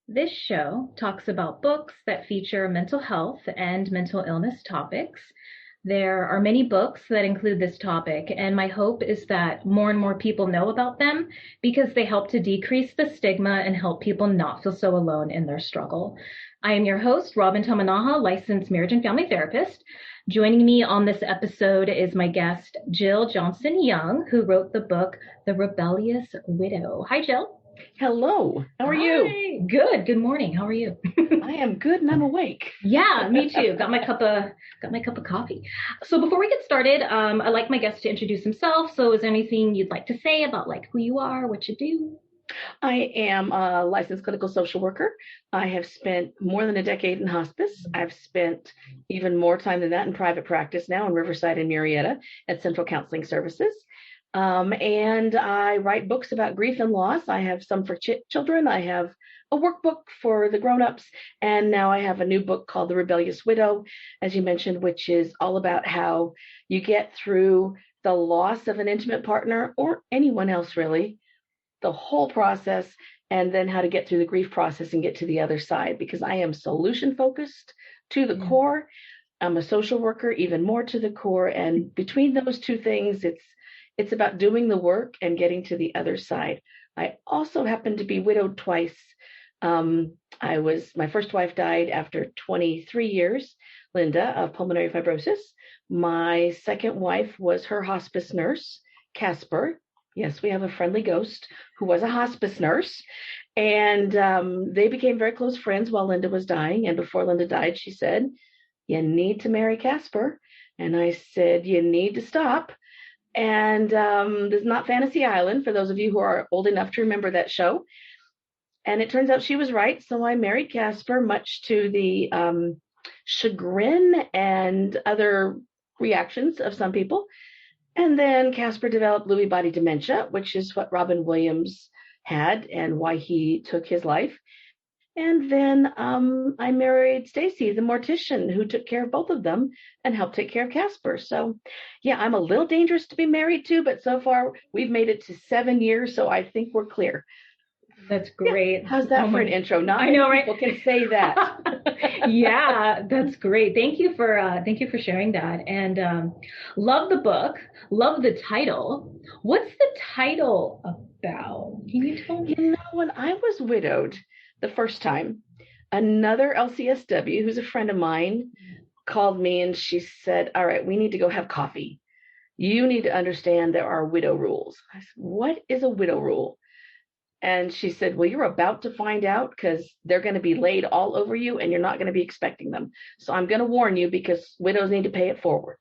This show talks about books that feature mental health and mental illness topics. There are many books that include this topic, and my hope is that more and more people know about them because they help to decrease the stigma and help people not feel so alone in their struggle. I am your host, Robin Tamanaha, licensed marriage and family therapist. Joining me on this episode is my guest, Jill Johnson Young, who wrote the book, The Rebellious Widow. Hi, Jill. Hello. How are you? Good. Good morning. How are you? I am good and I'm awake. Yeah, me too. Got my cup of coffee. So before we get started, I'd like my guest to introduce himself. So is there anything you'd like to say about like who you are, what you do? I am a licensed clinical social worker. I have spent more than a decade in hospice. I've spent even more time than that in private practice now in Riverside and Murrieta at Central Counseling Services. And I write books about grief and loss. I have some for children. I have a workbook for the grown-ups. And now I have a new book called The Rebellious Widow, as you mentioned, which is all about how you get through the loss of an intimate partner or anyone else, really, the whole process, and then how to get through the grief process and get to the other side, because I am solution focused to the core. I'm a social worker, even more to the core. And between those two things, it's about doing the work and getting to the other side. I also happen to be widowed twice. My first wife died after 23 years, Linda, of pulmonary fibrosis. My second wife was her hospice nurse, Casper. Yes, we have a friendly ghost who was a hospice nurse. And they became very close friends while Linda was dying. And before Linda died, she said, "You need to marry Casper." And I said, "You need to stop." And this is not Fantasy Island, for those of you who are old enough to remember that show. And it turns out she was right. So I married Casper, much to the chagrin and other reactions of some people. And then Casper developed Lewy body dementia, which is what Robin Williams had and why he took his life. And then I married Stacy, the mortician, who took care of both of them and helped take care of Casper. So, yeah, I'm a little dangerous to be married to, but so far we've made it to 7 years, so I think we're clear. That's great. Yeah. How's that for an intro? Not many people can say that. Yeah, that's great. Thank you for sharing that. And love the book. Love the title. What's the title about? Can you tell me? You know, when I was widowed the first time, another LCSW, who's a friend of mine, called me and she said, "All right, we need to go have coffee. You need to understand there are widow rules." I said, "What is a widow rule?" And she said, "Well, you're about to find out because they're going to be laid all over you and you're not going to be expecting them. So I'm going to warn you because widows need to pay it forward.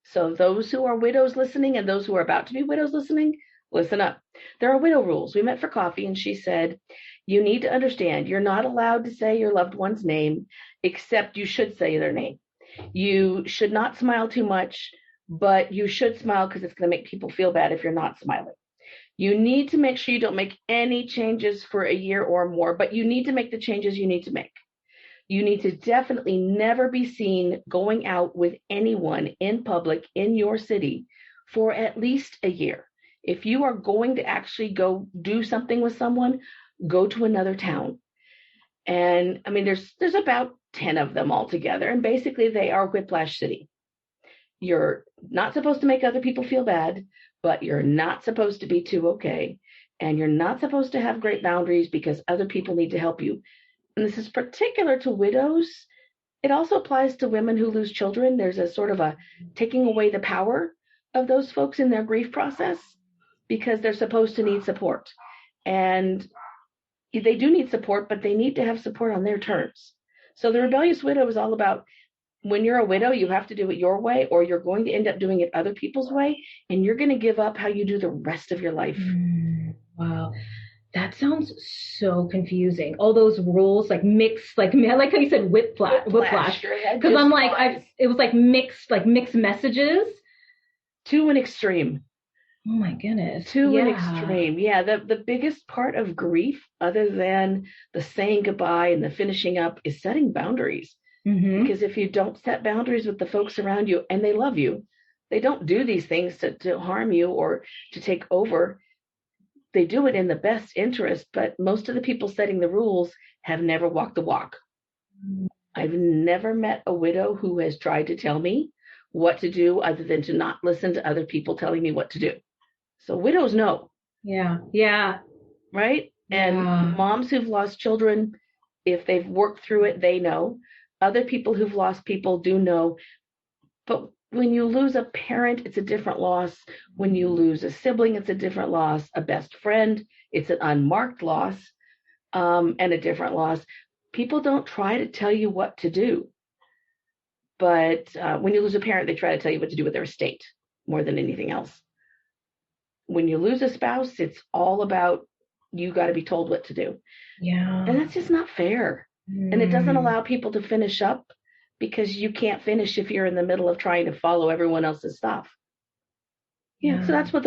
So those who are widows listening and those who are about to be widows listening, listen up. There are widow rules." We met for coffee and she said, "You need to understand you're not allowed to say your loved one's name, except you should say their name. You should not smile too much, but you should smile because it's going to make people feel bad if you're not smiling. You need to make sure you don't make any changes for a year or more, but you need to make the changes you need to make. You need to definitely never be seen going out with anyone in public in your city for at least a year. If you are going to actually go do something with someone, go to another town." And I mean, there's about 10 of them altogether. And basically they are Whiplash City. You're not supposed to make other people feel bad, but you're not supposed to be too okay. And you're not supposed to have great boundaries because other people need to help you. And this is particular to widows. It also applies to women who lose children. There's a sort of a taking away the power of those folks in their grief process because they're supposed to need support. And they do need support, but they need to have support on their terms. So the Rebellious Widow is all about when you're a widow, you have to do it your way, or you're going to end up doing it other people's way, and you're going to give up how you do the rest of your life. Wow. That sounds so confusing. All those rules, like mixed, like how you said, whiplash. Because I'm like, it was like mixed messages to an extreme. Oh my goodness. To an extreme. Yeah. The biggest part of grief, other than the saying goodbye and the finishing up, is setting boundaries. Mm-hmm. Because if you don't set boundaries with the folks around you and they love you, they don't do these things to harm you or to take over. they do it in the best interest, but most of the people setting the rules have never walked the walk. I've never met a widow who has tried to tell me what to do other than to not listen to other people telling me what to do. So widows know. Yeah. Yeah. Right? And Yeah. moms who've lost children, if they've worked through it, they know. Other people who've lost people do know. But when you lose a parent, it's a different loss. When you lose a sibling, it's a different loss. A best friend, it's an unmarked loss, and a different loss. People don't try to tell you what to do. But when you lose a parent, they try to tell you what to do with their estate more than anything else. When you lose a spouse, it's all about you got to be told what to do. Yeah. And that's just not fair. And it doesn't allow people to finish up because you can't finish if you're in the middle of trying to follow everyone else's stuff. Yeah. So that's what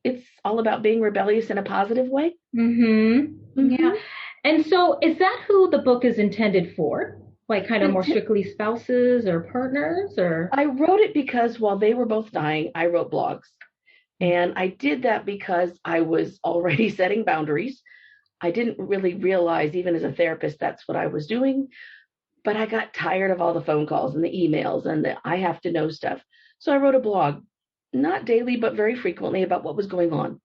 it's all about, being rebellious in a positive way. Yeah. And so is that who the book is intended for? Like kind of more strictly spouses or partners, or? I wrote it because while they were both dying, I wrote blogs. And I did that because I was already setting boundaries. I didn't really realize, even as a therapist, that's what I was doing. But I got tired of all the phone calls and the emails and the I have to know stuff. So I wrote a blog, not daily, but very frequently, about what was going on,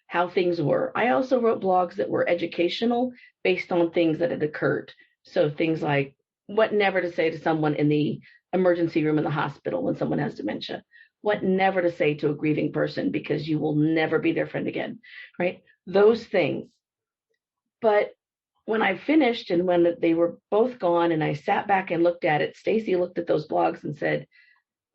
how things were. I also wrote blogs that were educational based on things that had occurred. So things like what never to say to someone in the emergency room in the hospital when someone has dementia, what never to say to a grieving person because you will never be their friend again, right? Those things. But when I finished and when they were both gone and I sat back and looked at it, Stacy looked at those blogs and said,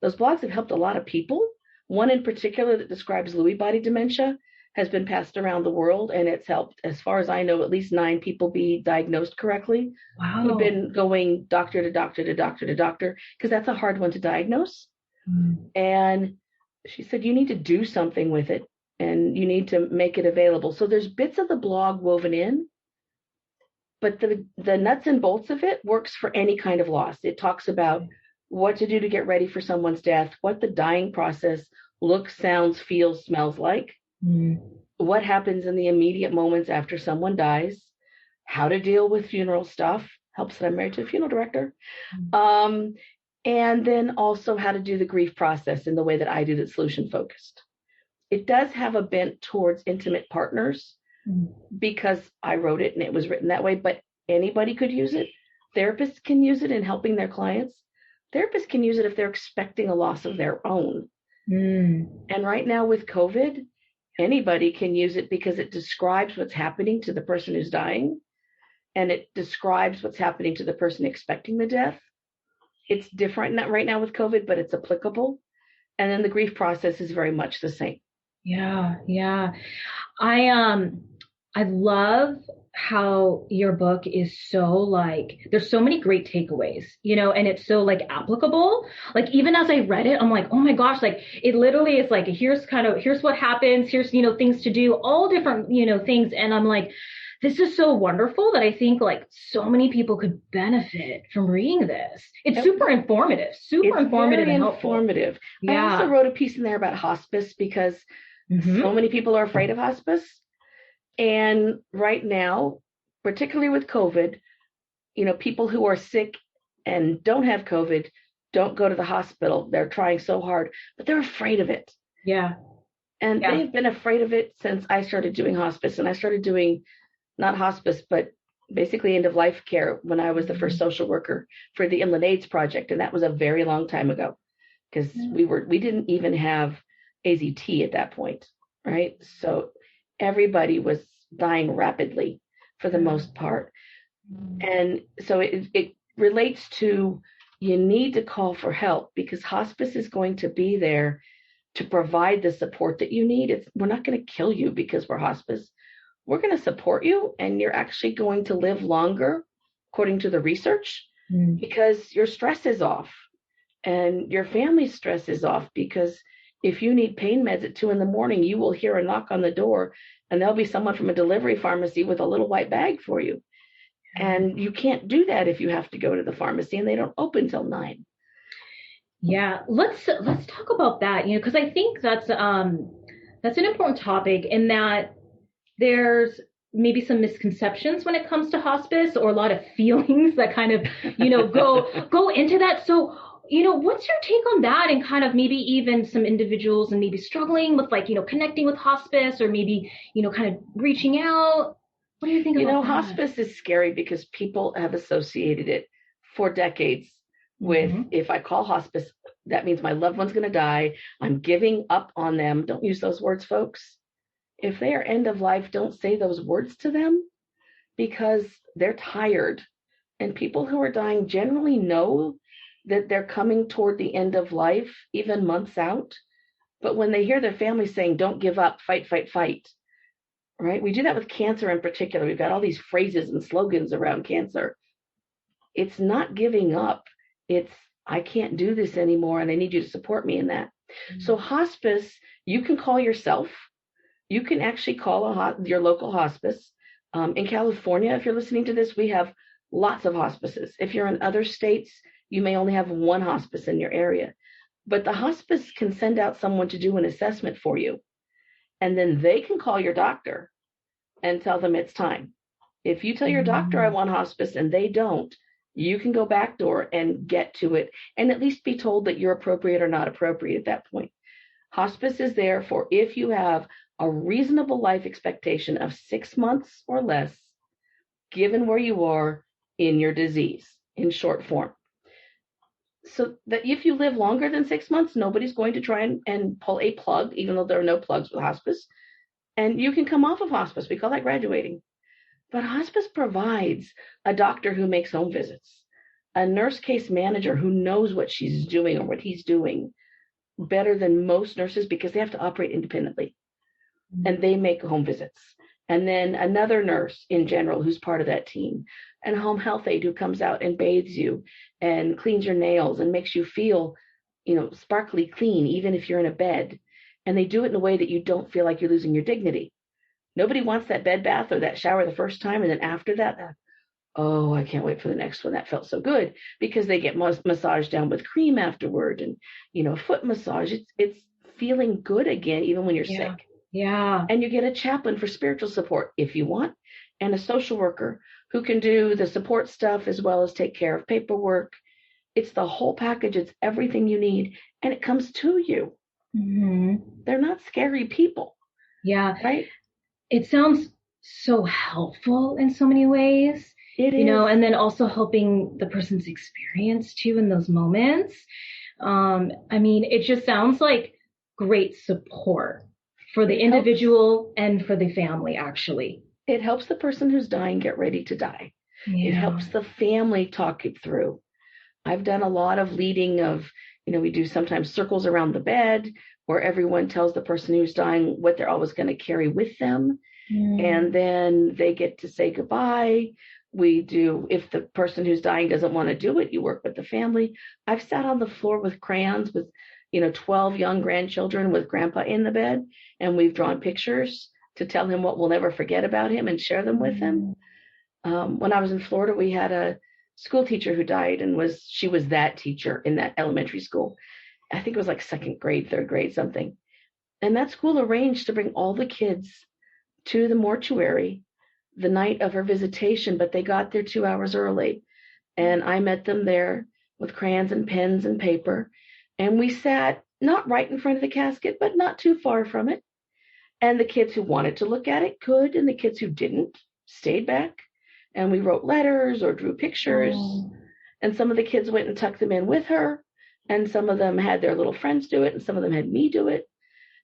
those blogs have helped a lot of people. One in particular that describes Lewy body dementia has been passed around the world, and it's helped, as far as I know, at least 9 people be diagnosed correctly. Wow. Who've been going doctor to doctor to doctor to doctor, because that's a hard one to diagnose. And she said, you need to do something with it and you need to make it available. So there's bits of the blog woven in, but the nuts and bolts of it works for any kind of loss. It talks about what to do to get ready for someone's death, what the dying process looks, sounds, feels, smells like, what happens in the immediate moments after someone dies, how to deal with funeral stuff. Helps that I'm married to a funeral director. And then also how to do the grief process in the way that I do, that's solution focused. It does have a bent towards intimate partners because I wrote it and it was written that way, but anybody could use it. Therapists can use it in helping their clients. Therapists can use it if they're expecting a loss of their own. And right now with COVID, anybody can use it because it describes what's happening to the person who's dying, and it describes what's happening to the person expecting the death. It's different right now with COVID, but it's applicable. And then the grief process is very much the same. Yeah, yeah. I love how your book is so like, there's so many great takeaways, you know, and it's so like applicable. Like even as I read it, I'm like, oh my gosh, like it literally is like, here's what happens, here's, you know, things to do, all different, you know, things. And I'm like, this is so wonderful that I think like so many people could benefit from reading this. It's super informative, very and informative. Yeah. I also wrote a piece in there about hospice because so many people are afraid of hospice. And right now, particularly with COVID, you know, people who are sick and don't have COVID don't go to the hospital. They're trying so hard, but they're afraid of it. Yeah. And they've been afraid of it since I started doing hospice. And I started doing not hospice, but basically end of life care when I was the first social worker for the Inland AIDS Project. And that was a very long time ago because we didn't even have AZT at that point. Right. So everybody was dying rapidly for the most part. And so it relates to, you need to call for help because hospice is going to be there to provide the support that you need. We're not going to kill you because we're hospice. We're going to support you, and you're actually going to live longer, according to the research, because your stress is off and your family's stress is off. Because if you need pain meds at 2 a.m, you will hear a knock on the door and there'll be someone from a delivery pharmacy with a little white bag for you. And you can't do that if you have to go to the pharmacy and they don't open till 9. Yeah, let's talk about that, you know, because I think that's an important topic in that there's maybe some misconceptions when it comes to hospice, or a lot of feelings that kind of, go into that. So, what's your take on that, and kind of maybe even some individuals and maybe struggling with like, connecting with hospice, or maybe, kind of reaching out? What do you think about that? Hospice is scary because people have associated it for decades with, if I call hospice, that means my loved one's going to die. I'm giving up on them. Don't use those words, folks. If they are end of life, don't say those words to them, because they're tired. And people who are dying generally know that they're coming toward the end of life, even months out. But when they hear their family saying, don't give up, fight, fight, fight, right? We do that with cancer in particular. We've got all these phrases and slogans around cancer. It's not giving up. It's, I can't do this anymore, and I need you to support me in that. So hospice, you can call yourself. You can actually call your local hospice. In California, if you're listening to this, we have lots of hospices. If you're in other states, you may only have one hospice in your area. But the hospice can send out someone to do an assessment for you. And then they can call your doctor and tell them it's time. If you tell your doctor I want hospice and they don't, you can go backdoor and get to it and at least be told that you're appropriate or not appropriate at that point. Hospice is there for if you have a reasonable life expectation of 6 months or less, given where you are in your disease, in short form. So that if you live longer than 6 months, nobody's going to try and pull a plug, even though there are no plugs with hospice. And you can come off of hospice. We call that graduating. But hospice provides a doctor who makes home visits, a nurse case manager who knows what she's doing or what he's doing better than most nurses, because they have to operate independently and they make home visits. And then another nurse in general who's part of that team, and a home health aide who comes out and bathes you and cleans your nails and makes you feel, sparkly clean, even if you're in a bed. And they do it in a way that you don't feel like you're losing your dignity. Nobody wants that bed bath or that shower the first time, and then after that, oh, I can't wait for the next one. That felt so good, because they get massaged down with cream afterward, and foot massage. It's feeling good again, even when you're sick. Yeah. And you get a chaplain for spiritual support if you want, and a social worker who can do the support stuff as well as take care of paperwork. It's the whole package. It's everything you need, and it comes to you. They're not scary people. Yeah. Right? It sounds so helpful in so many ways. It is. And then also helping the person's experience too in those moments. It just sounds like great support for the individual and for the family, actually. It helps the person who's dying get ready to die. Yeah. It helps the family talk it through. I've done a lot of leading of, we do sometimes circles around the bed where everyone tells the person who's dying what they're always going to carry with them. And then they get to say goodbye. We do, if the person who's dying doesn't want to do it, you work with the family. I've sat on the floor with crayons with, 12 young grandchildren with grandpa in the bed, and we've drawn pictures to tell him what we'll never forget about him and share them with him. When I was in Florida, we had a school teacher who died, and she was that teacher in that elementary school. I think it was like second grade, third grade, something. And that school arranged to bring all the kids to the mortuary the night of her visitation, but they got there 2 hours early. And I met them there with crayons and pens and paper. And we sat not right in front of the casket, but not too far from it. And the kids who wanted to look at it could, and the kids who didn't stayed back. And we wrote letters or drew pictures. And some of the kids went and tucked them in with her. And some of them had their little friends do it, and some of them had me do it.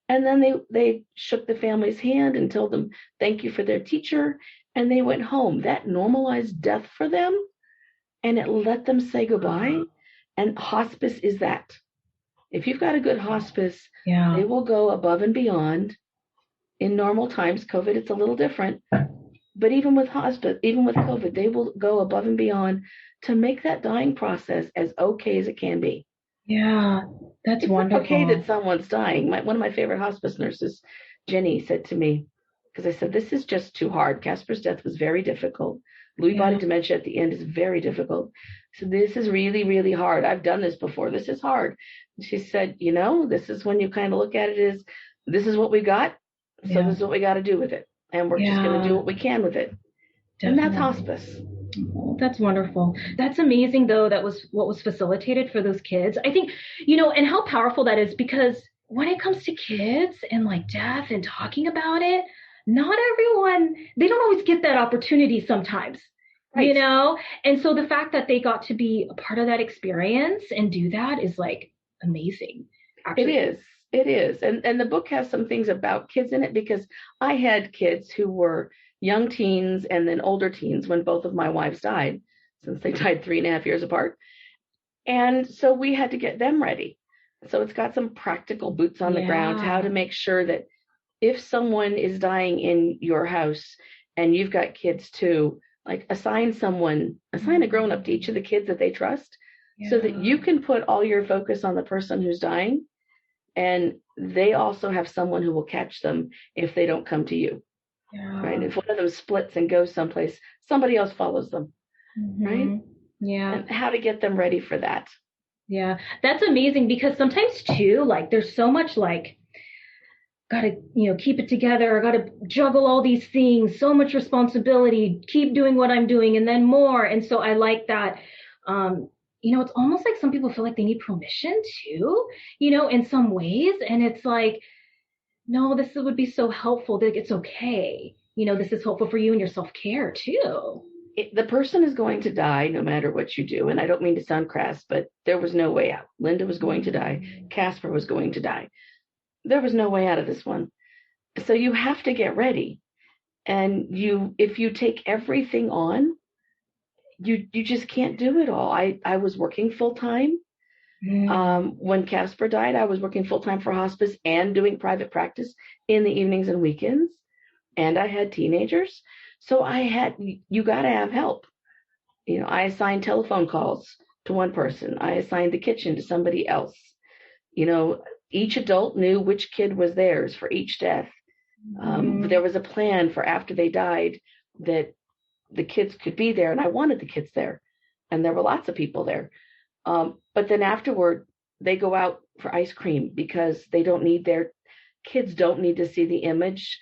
And then they shook the family's hand and told them thank you for their teacher. And they went home. That normalized death for them, and it let them say goodbye. And hospice is that. If you've got a good hospice, they will go above and beyond. In normal times, COVID, it's a little different. But even with hospice, even with COVID, they will go above and beyond to make that dying process as okay as it can be. Yeah, that's wonderful. It's okay that someone's dying. One of my favorite hospice nurses, Jenny, said to me, because I said, this is just too hard. Casper's death was very difficult. Lewy body dementia at the end is very difficult. So this is really, really hard. I've done this before. This is hard. And she said, this is when you kind of look at it as, this is what we got. So this is what we got to do with it. and we're just going to do what we can with it. Definitely. And that's hospice. Oh, that's wonderful. That's amazing, though. That was what was facilitated for those kids. I think, and how powerful that is, because when it comes to kids and like death and talking about it, not everyone, they don't always get that opportunity sometimes, Right. And so the fact that they got to be a part of that experience and do that is like amazing. Actually. It is. And the book has some things about kids in it, because I had kids who were young teens and then older teens when both of my wives died, since they died 3.5 years apart. And so we had to get them ready. So it's got some practical boots on the ground, how to make sure that if someone is dying in your house and you've got kids too, like assign a grown up to each of the kids that they trust, so that you can put all your focus on the person who's dying, and they also have someone who will catch them if they don't come to you. Right? If one of them splits and goes someplace, somebody else follows them. Right? Yeah. And how to get them ready for that. Yeah. That's amazing, because sometimes too, like there's so much like, gotta, keep it together. I gotta juggle all these things, so much responsibility, keep doing what I'm doing and then more. And so I like that, it's almost like some people feel like they need permission too, in some ways. And it's like, no, this would be so helpful. Like, it's okay. This is helpful for you and your self-care too. The person is going to die no matter what you do. And I don't mean to sound crass, but there was no way out. Linda was going to die. Casper was going to die. There was no way out of this one. So you have to get ready. And if you take everything on, you just can't do it all. I was working full time. When Casper died, I was working full time for hospice and doing private practice in the evenings and weekends. And I had teenagers. So you got to have help. I assigned telephone calls to one person. I assigned the kitchen to somebody else. Each adult knew which kid was theirs for each death. There was a plan for after they died that the kids could be there, and I wanted the kids there. And there were lots of people there. But then afterward, they go out for ice cream, because their kids don't need to see the image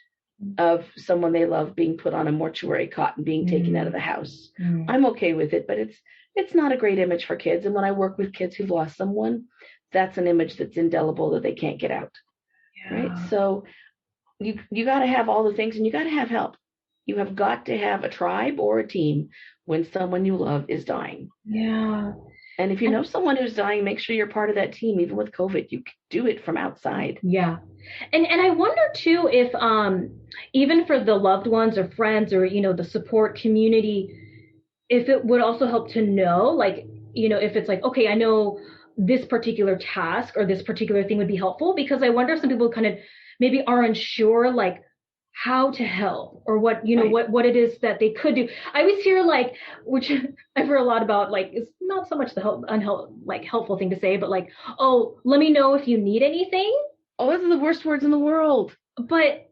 of someone they love being put on a mortuary cot and being taken out of the house. I'm okay with it, but it's not a great image for kids. And when I work with kids who've lost someone, that's an image that's indelible that they can't get out. Right? So you got to have all the things, and you got to have help. You have got to have a tribe or a team when someone you love is dying. Yeah. And if you know someone who's dying, make sure you're part of that team. Even with COVID, you can do it from outside. Yeah. And I wonder too if even for the loved ones or friends or the support community, if it would also help to know, like, if it's like, okay, I know this particular task or this particular thing would be helpful, because I wonder if some people kind of maybe are unsure, like how to help or what, what it is that they could do. I always hear like, which I've heard a lot about, like, it's not so much the helpful thing to say, but like, oh, let me know if you need anything. Oh, those are the worst words in the world. But,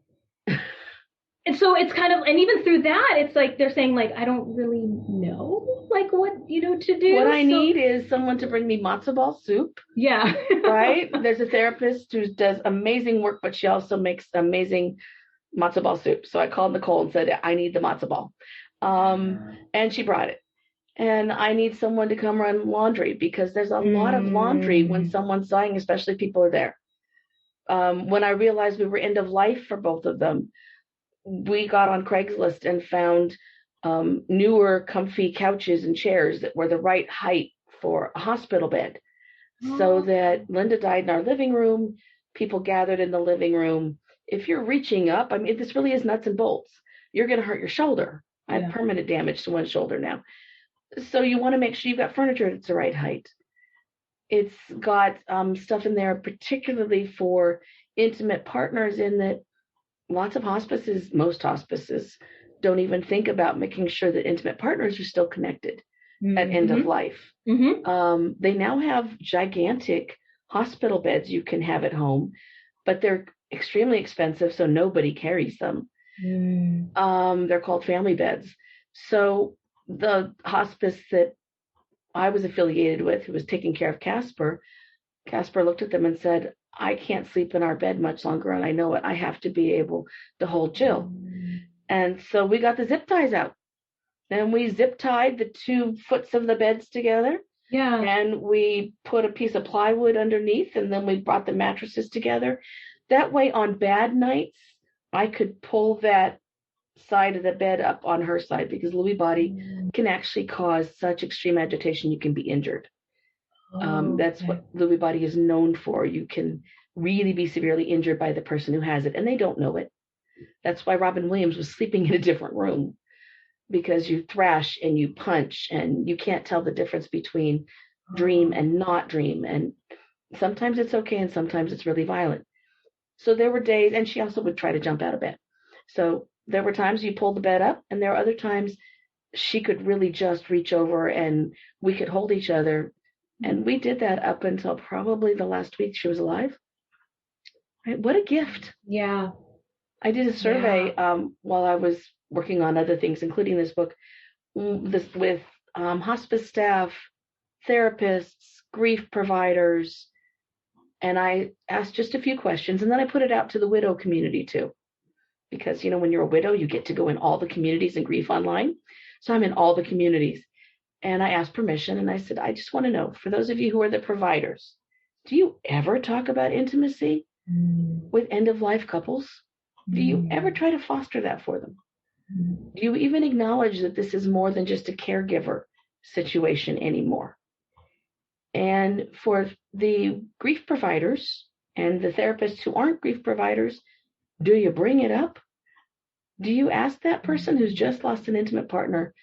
and so it's kind of, and even through that, it's like, they're saying like, I don't really know, like what, to do. What I need is someone to bring me matzo ball soup. Yeah. Right? There's a therapist who does amazing work, but she also makes amazing matzo ball soup. So I called Nicole and said, I need the matzo ball. And she brought it. And I need someone to come run laundry, because there's a lot of laundry when someone's dying, especially if people are there. When I realized we were end of life for both of them, we got on Craigslist and found newer, comfy couches and chairs that were the right height for a hospital bed. So that Linda died in our living room. People gathered in the living room. If you're reaching up, I mean, this really is nuts and bolts. You're going to hurt your shoulder. I have permanent damage to one shoulder now. So you want to make sure you've got furniture that's the right height. It's got stuff in there, particularly for intimate partners, in that most hospices don't even think about making sure that intimate partners are still connected at end of life. They now have gigantic hospital beds you can have at home, but they're extremely expensive, so nobody carries them. They're called family beds. So the hospice that I was affiliated with, who was taking care of Casper looked at them and said, I can't sleep in our bed much longer, and I know it. I have to be able to hold Jill. And so we got the zip ties out and we zip tied the 2 foots of the beds together. Yeah. And we put a piece of plywood underneath, and then we brought the mattresses together. That way, on bad nights, I could pull that side of the bed up on her side, because Lewy body can actually cause such extreme agitation you can be injured. That's what Lewy body is known for. You can really be severely injured by the person who has it, and they don't know it. That's why Robin Williams was sleeping in a different room, because you thrash and you punch and you can't tell the difference between dream and not dream. And sometimes it's okay and sometimes it's really violent. So there were days, and she also would try to jump out of bed. So there were times you pulled the bed up, and there were other times she could really just reach over and we could hold each other. And we did that up until probably the last week she was alive. Right? What a gift. Yeah. I did a survey while I was working on other things, including this book, with hospice staff, therapists, grief providers, and I asked just a few questions, and then I put it out to the widow community too, because when you're a widow, you get to go in all the communities in grief online. So I'm in all the communities, and I asked permission, and I said, I just want to know, for those of you who are the providers, do you ever talk about intimacy with end-of-life couples? Do you ever try to foster that for them? Do you even acknowledge that this is more than just a caregiver situation anymore? And for the grief providers and the therapists who aren't grief providers, do you bring it up? Do you ask that person who's just lost an intimate partner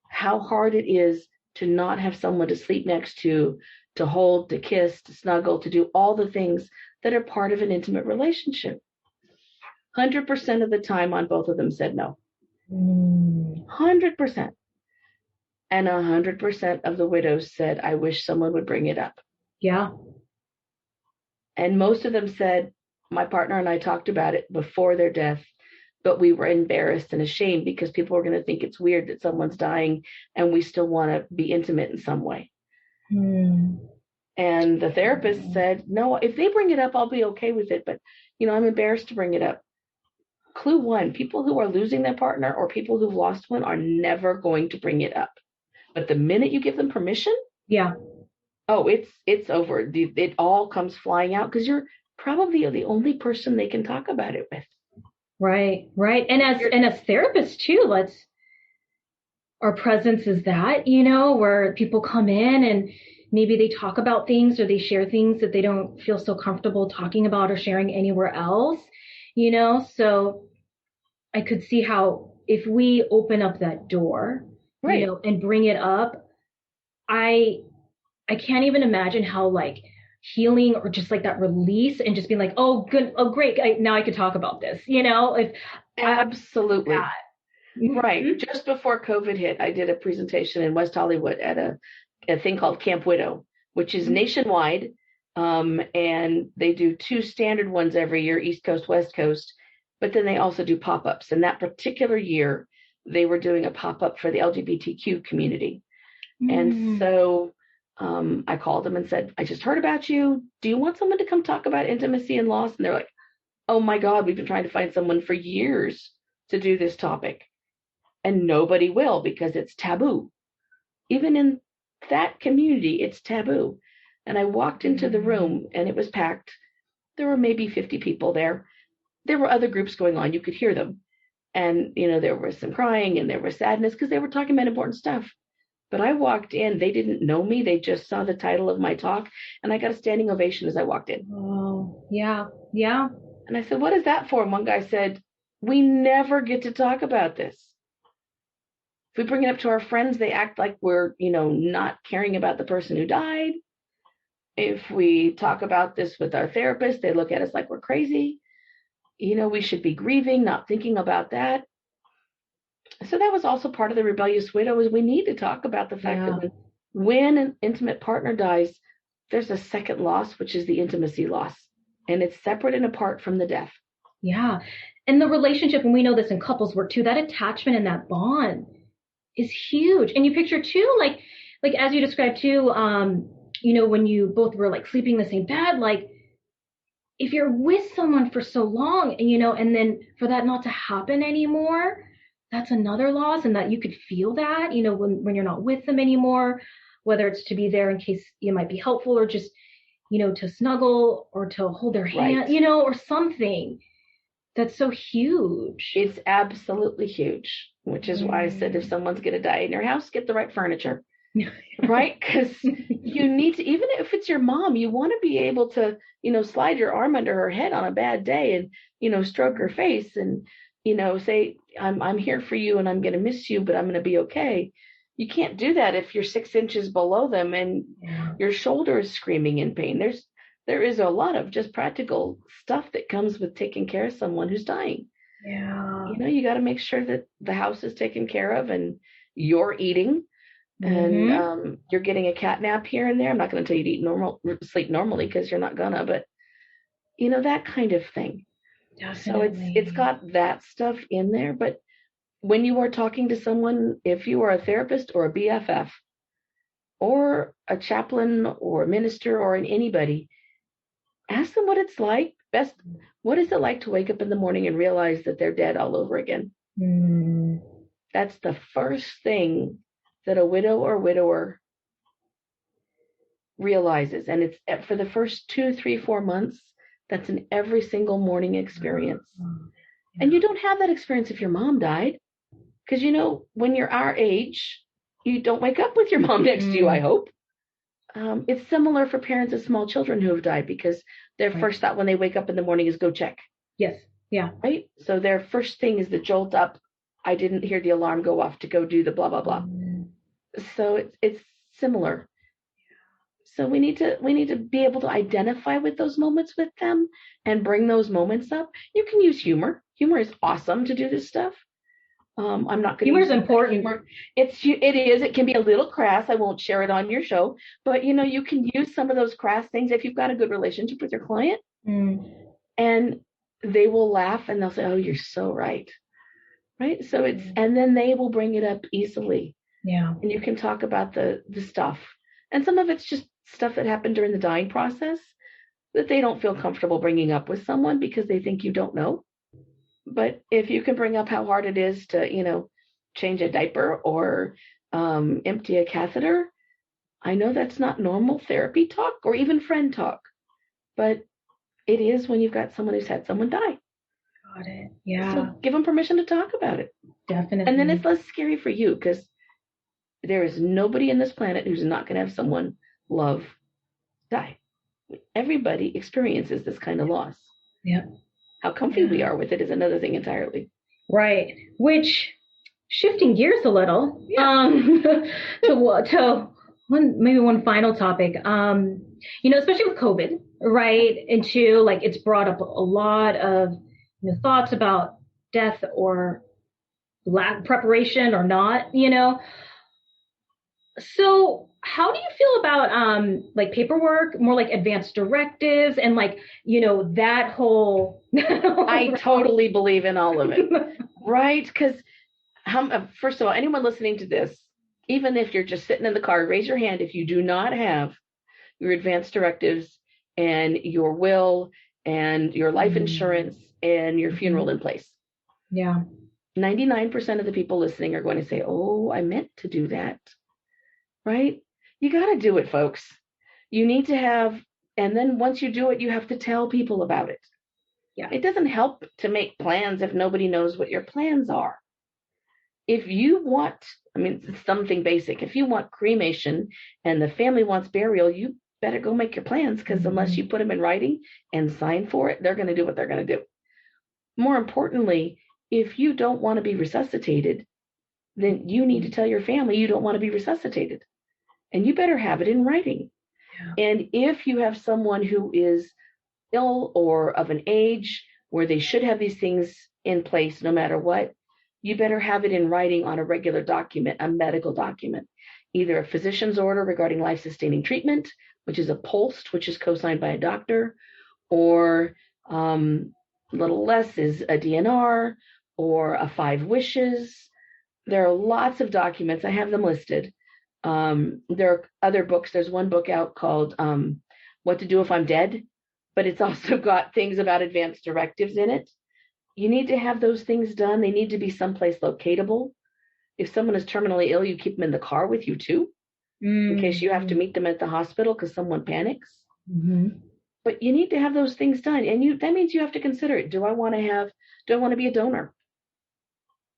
how hard it is to not have someone to sleep next to hold, to kiss, to snuggle, to do all the things that are part of an intimate relationship? 100% of the time on both of them said no. 100%. And 100% of the widows said, I wish someone would bring it up. Yeah. And most of them said, my partner and I talked about it before their death, but we were embarrassed and ashamed because people were going to think it's weird that someone's dying and we still want to be intimate in some way. And the therapist said, no, if they bring it up, I'll be okay with it. But, I'm embarrassed to bring it up. Clue one, people who are losing their partner or people who've lost one are never going to bring it up. But the minute you give them permission, it's over. It all comes flying out because you're probably the only person they can talk about it with. Right. And as therapists too, our presence is that, where people come in and maybe they talk about things or they share things that they don't feel so comfortable talking about or sharing anywhere else, so I could see how if we open up that door, and bring it up, I can't even imagine how healing or just that release and just being like, oh, good. Oh, great. Now I can talk about this, if absolutely. Right. Just before COVID hit, I did a presentation in West Hollywood at a thing called Camp Widow, which is nationwide. And they do 2 standard ones every year, East Coast, West Coast, but then they also do pop-ups. And that particular year, they were doing a pop-up for the LGBTQ community. And so I called them and said, I just heard about you. Do you want someone to come talk about intimacy and loss? And they're like, oh my God, we've been trying to find someone for years to do this topic. And nobody will because it's taboo. Even in that community, it's taboo. And I walked into the room and it was packed. There were maybe 50 people there. There were other groups going on. You could hear them. And, there was some crying and there was sadness because they were talking about important stuff. But I walked in, they didn't know me. They just saw the title of my talk and I got a standing ovation as I walked in. Oh, yeah. Yeah. And I said, what is that for? And one guy said, we never get to talk about this. If we bring it up to our friends, they act like we're, not caring about the person who died. If we talk about this with our therapist, they look at us like we're crazy. We should be grieving, not thinking about that. So that was also part of the Rebellious Widow, is we need to talk about the fact that when an intimate partner dies, there's a second loss, which is the intimacy loss. And it's separate and apart from the death. Yeah. And the relationship, and we know this in couples work too, that attachment and that bond is huge. And you picture too, like as you described too, when you both were sleeping in the same bed, if you're with someone for so long and, and then for that not to happen anymore, that's another loss, and that you could feel that, when you're not with them anymore, whether it's to be there in case you might be helpful or just, to snuggle or to hold their hand, Right. or something. That's so huge. It's absolutely huge, which is why I said if someone's going to die in your house, get the right furniture, right? Because you need to, even if it's your mom, you want to be able to, slide your arm under her head on a bad day and, stroke her face and, say, I'm here for you and I'm going to miss you, but I'm going to be okay. You can't do that if you're 6 inches below them and your shoulder is screaming in pain. There is a lot of just practical stuff that comes with taking care of someone who's dying. Yeah. You got to make sure that the house is taken care of and you're eating and you're getting a cat nap here and there. I'm not going to tell you to sleep normally because you're not gonna, but that kind of thing. Definitely. So it's got that stuff in there. But when you are talking to someone, if you are a therapist or a BFF or a chaplain or a minister or anybody, ask them what it's like. What is it like to wake up in the morning and realize that they're dead all over again? That's the first thing that a widow or widower realizes. And it's for the first 2, 3, 4 months, that's an every single morning experience. And you don't have that experience if your mom died. Because, when you're our age, you don't wake up with your mom next to you, I hope. It's similar for parents of small children who have died because their first thought when they wake up in the morning is go check. Yes. Yeah. Right? So their first thing is the jolt up. I didn't hear the alarm go off to go do the blah, blah, blah. So it's similar. So we need to be able to identify with those moments with them and bring those moments up. You can use humor. Humor is awesome to do this stuff. I'm not going to. Humor is important. It is. It can be a little crass. I won't share it on your show, but you can use some of those crass things if you've got a good relationship with your client, and they will laugh and they'll say, "Oh, you're so right." Right. So and then they will bring it up easily. Yeah. And you can talk about the stuff, and some of it's just stuff that happened during the dying process that they don't feel comfortable bringing up with someone because they think you don't know. But if you can bring up how hard it is to, change a diaper or empty a catheter, I know that's not normal therapy talk or even friend talk, but it is when you've got someone who's had someone die. Got it. Yeah. So give them permission to talk about it. Definitely. And then it's less scary for you because there is nobody in this planet who's not going to have someone love die. Everybody experiences this kind of loss. Yeah. How comfy we are with it is another thing entirely. Right. Which, shifting gears a little, to one final topic, especially with COVID, right? And two, like it's brought up a lot of thoughts about death or lack of preparation or not, So how do you feel about like paperwork, more like advanced directives and like, that whole I totally believe in all of it. Right? Because first of all, anyone listening to this, even if you're just sitting in the car, raise your hand if you do not have your advanced directives and your will and your life insurance and your funeral in place. Yeah. 99% of the people listening are going to say, "Oh, I meant to do that." Right? You got to do it, folks. You need to have, and then once you do it, you have to tell people about it. Yeah. It doesn't help to make plans if nobody knows what your plans are. If you want, it's something basic. If you want cremation and the family wants burial, you better go make your plans because unless you put them in writing and sign for it, they're going to do what they're going to do. More importantly, if you don't want to be resuscitated, then you need to tell your family you don't want to be resuscitated. And you better have it in writing. Yeah. And if you have someone who is ill or of an age where they should have these things in place no matter what, you better have it in writing on a regular document, a medical document, either a physician's order regarding life-sustaining treatment, which is a POLST, which is co-signed by a doctor, or a little less is a DNR or a 5 wishes. There are lots of documents. I have them listed. There are other books. There's one book out called What to Do If I'm Dead, but it's also got things about advanced directives in it. you need to have those things done. They need to be someplace locatable. If someone is terminally ill, you keep them in the car with you too, in case you have to meet them at the hospital because someone panics. Mm-hmm. But you need to have those things done. And that means you have to consider it. Do I want to be a donor?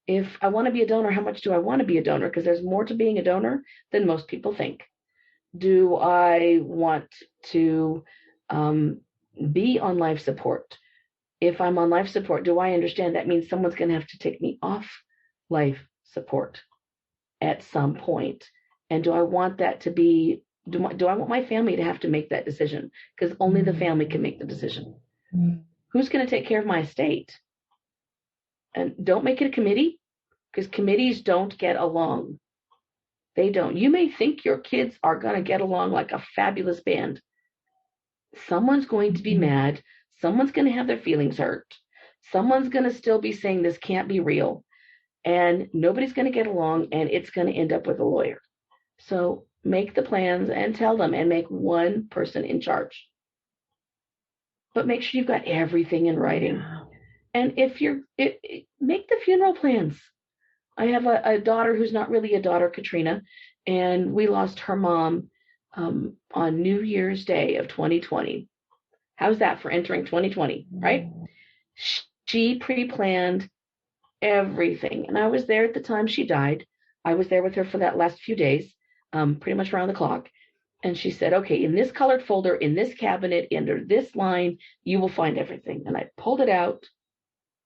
If I want to be a donor, how much do I want to be a donor? Because there's more to being a donor than most people think. Do I want to be on life support? If I'm on life support, do I understand that means someone's going to have to take me off life support at some point? And do I want that to be, do I want my family to have to make that decision? Because only the family can make the decision. Mm-hmm. Who's going to take care of my estate? And don't make it a committee, because committees don't get along. They don't. You may think your kids are going to get along like a fabulous band. Someone's going to be mad. Someone's going to have their feelings hurt. Someone's going to still be saying this can't be real. And nobody's going to get along, and it's going to end up with a lawyer. So make the plans and tell them, and make one person in charge. But make sure you've got everything in writing. And if make the funeral plans. I have a daughter who's not really a daughter, Katrina, and we lost her mom on New Year's Day of 2020. How's that for entering 2020, right? She pre-planned everything. And I was there at the time she died. I was there with her for that last few days, pretty much around the clock. And she said, okay, in this colored folder, in this cabinet, under this line, you will find everything. And I pulled it out.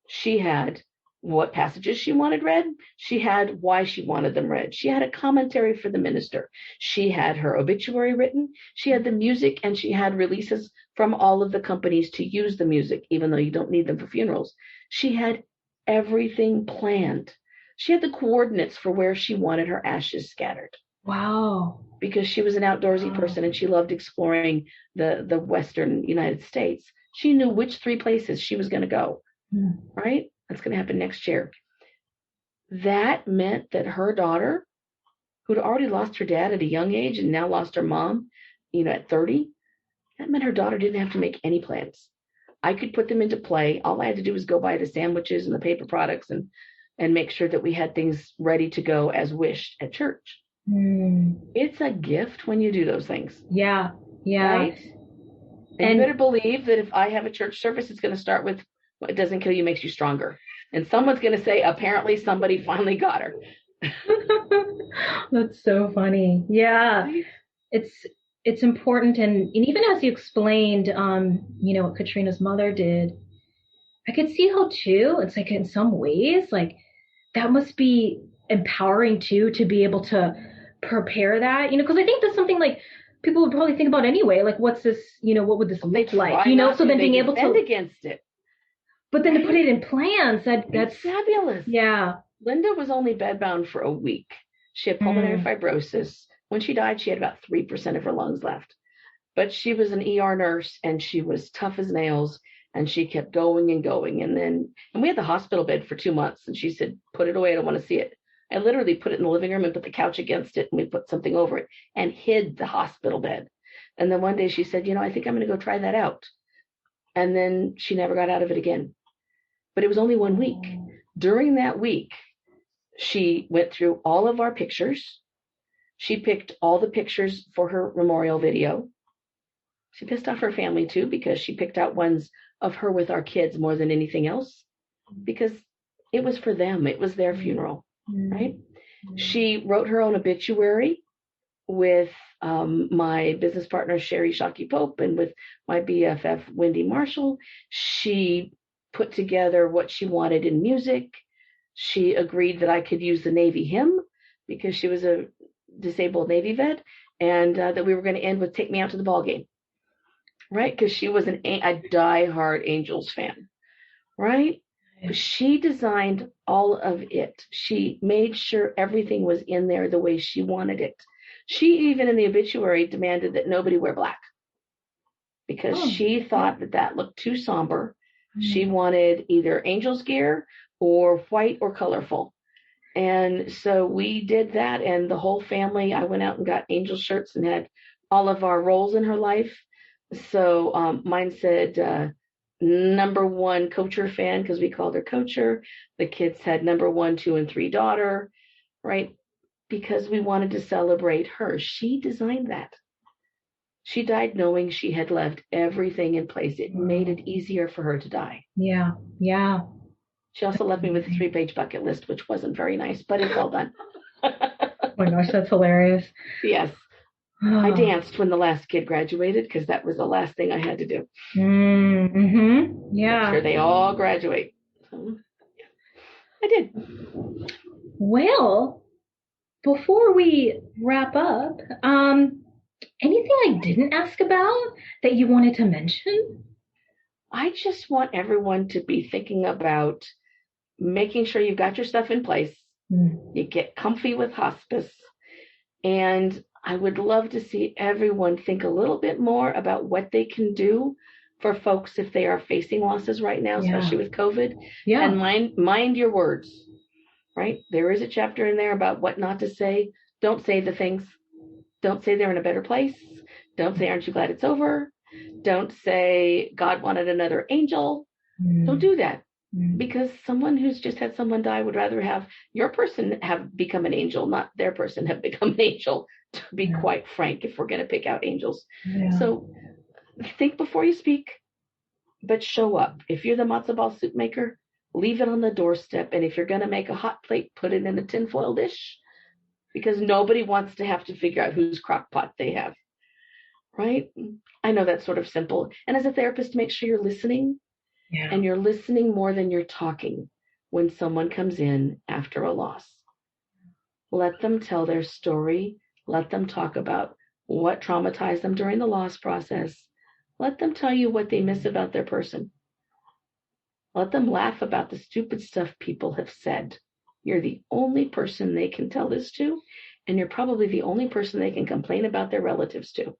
She had what passages she wanted read. She had why she wanted them read. She had a commentary for the minister. She had her obituary written. She had the music, and she had releases from all of the companies to use the music, even though you don't need them for funerals. She had everything planned. She had the coordinates for where she wanted her ashes scattered. Wow. Because she was an outdoorsy person, and she loved exploring the Western United States. She knew which 3 places she was going to go, right? That's going to happen next year. That meant that her daughter, who'd already lost her dad at a young age and now lost her mom, at 30, that meant her daughter didn't have to make any plans. I could put them into play. All I had to do was go buy the sandwiches and the paper products and make sure that we had things ready to go as wished at church. It's a gift when you do those things. Yeah. Right? And you better believe that if I have a church service, it's going to start with what doesn't kill you makes you stronger. And someone's going to say, apparently somebody finally got her. That's so funny. Yeah. It's important. And even as you explained, what Katrina's mother did, I could see how too, it's like in some ways, like that must be empowering too, to be able to prepare that, because I think that's something like people would probably think about anyway. Like, what's this, what would this look like? So then being able to defend against it. But then to put it in plans, that's fabulous. Yeah. Linda was only bedbound for a week. She had pulmonary fibrosis. When she died, she had about 3% of her lungs left. But she was an ER nurse, and she was tough as nails, and she kept going and going. And we had the hospital bed for 2 months, and she said, put it away, I don't want to see it. I literally put it in the living room and put the couch against it, and we put something over it and hid the hospital bed. And then one day she said, I think I'm going to go try that out. And then she never got out of it again. But it was only 1 week. During that week, she went through all of our pictures. She picked all the pictures for her memorial video. She pissed off her family too, because she picked out ones of her with our kids more than anything else, because it was for them. It was their funeral, right? She wrote her own obituary with my business partner, Sherry Shockey Pope, and with my BFF, Wendy Marshall. She put together what she wanted in music. She agreed that I could use the Navy hymn because she was a disabled Navy vet, and that we were going to end with Take Me Out to the Ball Game, right? Because she was a diehard Angels fan, right? But she designed all of it. She made sure everything was in there the way she wanted it. She even in the obituary demanded that nobody wear black because she thought that looked too somber. She wanted either Angels gear or white or colorful. And so we did that, and the whole family, I went out and got Angel shirts and had all of our roles in her life. So mine said, number one coacher fan because we called her coacher. The kids had number 1, 2, and 3 daughter, right? Because we wanted to celebrate her. She designed that. She died knowing she had left everything in place. It made it easier for her to die. Yeah. Yeah. She also left me with a 3-page bucket list, which wasn't very nice, but it's all done. Oh my gosh, that's hilarious. Yes. I danced when the last kid graduated because that was the last thing I had to do. Mm-hmm. Yeah. Make sure they all graduate. So, yeah. I did. Well, before we wrap up, anything I didn't ask about that you wanted to mention? I just want everyone to be thinking about making sure you've got your stuff in place. You get comfy with hospice. And I would love to see everyone think a little bit more about what they can do for folks if they are facing losses right now, especially with COVID. Yeah. And mind your words, right? There is a chapter in there about what not to say. Don't say the things. Don't say they're in a better place. Don't say, aren't you glad it's over? Don't say God wanted another angel. Don't do that. Because someone who's just had someone die would rather have your person have become an angel, not their person have become an angel, to be quite frank, if we're going to pick out angels. Yeah. So think before you speak, but show up. If you're the matzo ball soup maker, leave it on the doorstep. And if you're going to make a hot plate, put it in a tinfoil dish, because nobody wants to have to figure out whose crock pot they have. Right? I know that's sort of simple. And as a therapist, make sure you're listening. Yeah. And you're listening more than you're talking when someone comes in after a loss. Let them tell their story. Let them talk about what traumatized them during the loss process. Let them tell you what they miss about their person. Let them laugh about the stupid stuff people have said. You're the only person they can tell this to, and you're probably the only person they can complain about their relatives to.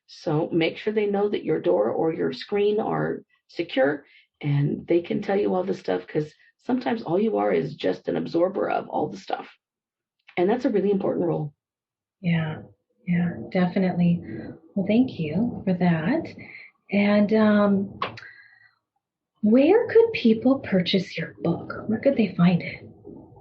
So make sure they know that your door or your screen are secure, and they can tell you all the stuff, because sometimes all you are is just an absorber of all the stuff. And that's a really important role. Yeah, definitely. Well, thank you for that. And where could people purchase your book? Where could they find it?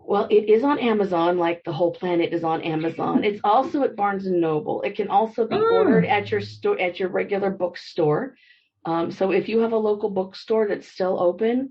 Well, it is on Amazon, like the whole planet is on Amazon. It's also at Barnes & Noble. It can also be ordered at your store, at your regular bookstore. So if you have a local bookstore that's still open,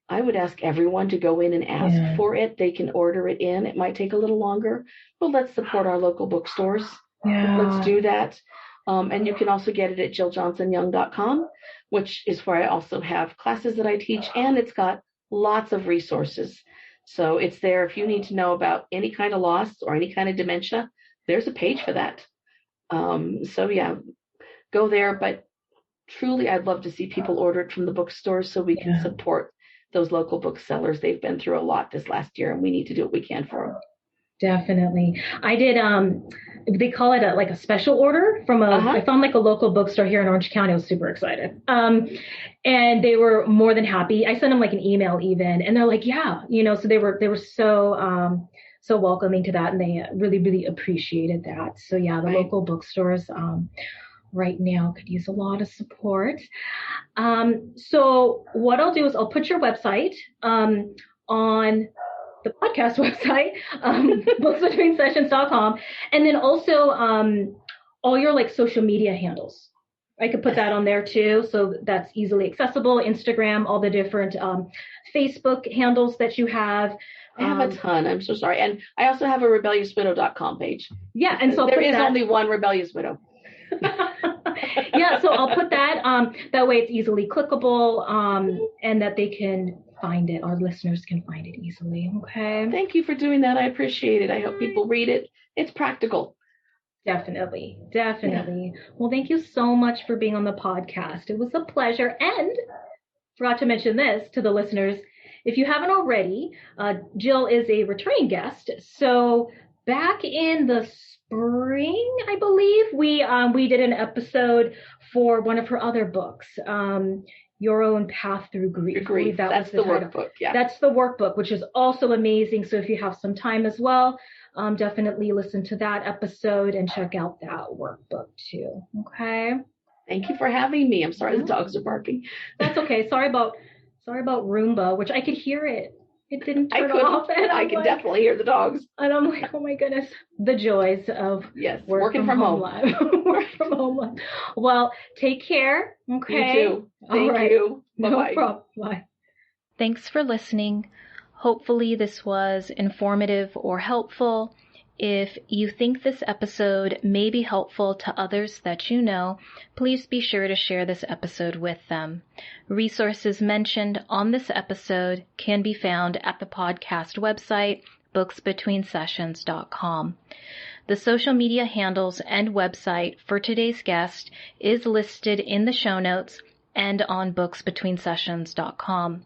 I would ask everyone to go in and ask for it. They can order it in. It might take a little longer, but let's support our local bookstores. Yeah. Let's do that. And you can also get it at jilljohnsonyoung.com, which is where I also have classes that I teach, and it's got lots of resources. So it's there if you need to know about any kind of loss or any kind of dementia. There's a page for that. So yeah, go there. But truly, I'd love to see people order it from the bookstores so we can support those local booksellers. They've been through a lot this last year, and we need to do what we can for them. Definitely. I did, they call it a special order from I found like a local bookstore here in Orange County. I was super excited. And they were more than happy. I sent them like an email even, and they're like, yeah, so they were so welcoming to that, and they really, really appreciated that. So yeah, the local bookstores, right now could use a lot of support. So what I'll do is I'll put your website, on the podcast website, booksbetweensessions.com, and then also all your like social media handles. I could put that on there too, so that's easily accessible. Instagram, all the different Facebook handles that you have. I have a ton. I'm so sorry. And I also have a rebelliouswidow.com page. Yeah, and so there is only one Rebellious Widow. Yeah, so I'll put that. That way it's easily clickable, and that they can find it. Our listeners can find it easily. Okay. Thank you for doing that. I appreciate it. I hope people read it. It's practical. Definitely. Yeah. Well, thank you so much for being on the podcast. It was a pleasure. And forgot to mention this to the listeners. If you haven't already, Jill is a returning guest. So back in the spring, I believe, we did an episode for one of her other books, Your Own Path Through Grief. That's the workbook. Yeah. That's the workbook, which is also amazing. So if you have some time as well, definitely listen to that episode and check out that workbook too. Okay. Thank you for having me. I'm sorry the dogs are barking. That's okay. Sorry about Roomba, which I could hear it. It didn't turn off. And I could definitely hear the dogs. And I'm like, oh my goodness, the joys of working from home life. Work from home life. Well, take care. Okay. You too. Thank you. Bye-bye. No problem. Bye. Thanks for listening. Hopefully this was informative or helpful. If you think this episode may be helpful to others that you know, please be sure to share this episode with them. Resources mentioned on this episode can be found at the podcast website, booksbetweensessions.com. The social media handles and website for today's guest is listed in the show notes and on booksbetweensessions.com.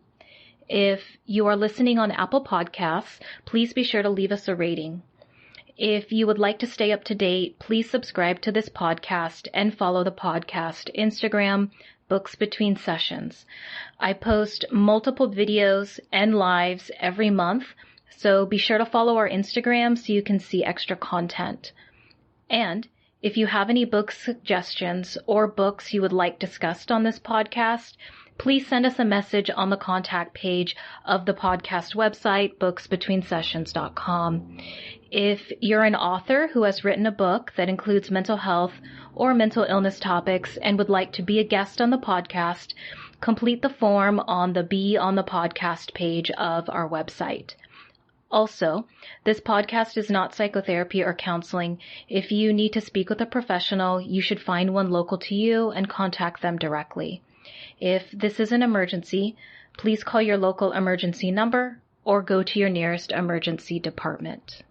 If you are listening on Apple Podcasts, please be sure to leave us a rating. If you would like to stay up to date, please subscribe to this podcast and follow the podcast Instagram, Books Between Sessions. I post multiple videos and lives every month, so be sure to follow our Instagram so you can see extra content. And if you have any book suggestions or books you would like discussed on this podcast, please send us a message on the contact page of the podcast website, booksbetweensessions.com. If you're an author who has written a book that includes mental health or mental illness topics and would like to be a guest on the podcast, complete the form on the Be on the Podcast page of our website. Also, this podcast is not psychotherapy or counseling. If you need to speak with a professional, you should find one local to you and contact them directly. If this is an emergency, please call your local emergency number or go to your nearest emergency department.